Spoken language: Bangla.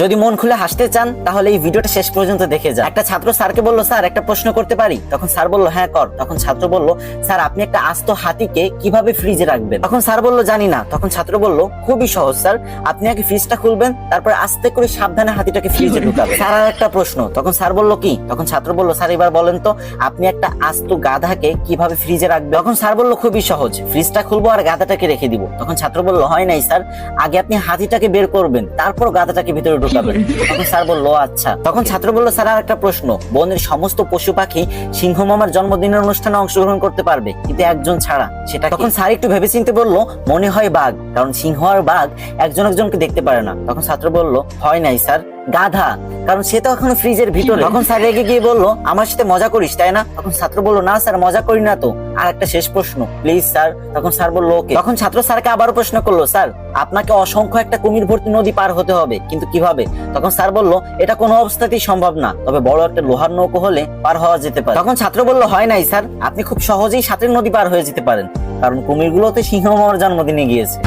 যদি মন খুলে হাসতে চান তাহলে এই ভিডিওটা শেষ পর্যন্ত দেখে যান। একটা ছাত্র স্যারকে বলল, স্যার একটা প্রশ্ন করতে পারি? তখন স্যার বলল, হ্যাঁ কর। তখন ছাত্র বলল, স্যার আপনি একটা আস্ত হাতিকে কিভাবে ফ্রিজে রাখবেন? তখন স্যার বলল, জানি না। তখন ছাত্র বলল, খুবই সহজ স্যার, আপনি আগে ফ্রিজটা খুলবেন, তারপর আস্তে করে সাবধানে হাতিটাকে ফ্রিজে ঢুকাবেন। স্যার আর একটা প্রশ্ন। তখন স্যার বলল, কি? তখন ছাত্র বলল, স্যার এবার বলেন তো আপনি একটা আস্ত গাধাকে কিভাবে ফ্রিজে রাখবেন? তখন স্যার বলল, খুবই সহজ, ফ্রিজটা খুলবো আর গাধাটাকে রেখে দিব। তখন ছাত্র বলল, হয় নাই স্যার, আগে আপনি হাতিটাকে বের করবেন, তারপর গাধাটাকে ভিতরে ঢুকাবেন। তখন স্যার বলল, আচ্ছা। তখন ছাত্র বলল, স্যার আর একটা প্রশ্ন, বনের সমস্ত পশু পাখি সিংহ মামার জন্মদিনের অনুষ্ঠানে অংশগ্রহণ করতে পারবে, কিন্তু একজন ছাড়া, সেটা? তখন স্যার একটু ভেবেচিন্তে বলল, মনে হয় বাঘ, কারণ সিংহ আর বাঘ একজন একজনকে দেখতে পারে না। তখন ছাত্র বলল, হয় নাই স্যার, গাধা, কারণ সে তো এখনো ফ্রিজের ভিতরে। তখন স্যার রেগে গিয়ে বলল, আমার সাথে মজা করিস তাই না? তখন ছাত্র বলল, না স্যার মজা করি না তো, আর একটা শেষ প্রশ্ন প্লিজ স্যার। তখন স্যার বলল, ওকে। তখন ছাত্র স্যারকে আবারও প্রশ্ন করলো, স্যার আপনাকে অসংখ্য একটা কুমির ভর্তি নদী পার হতে হবে, কিন্তু কিভাবে? তখন স্যার বলল, এটা কোনো অবস্থাতেই সম্ভব না, তবে বড় একটা লোহার নৌকো হলে পার হওয়া যেতে পারে। তখন ছাত্র বলল, হয় নাই স্যার, আপনি খুব সহজেই সাঁতরের নদী পার হয়ে যেতে পারেন, কারণ কুমিরগুলো তো সিংহ মামার জন্মদিনে গিয়েছে।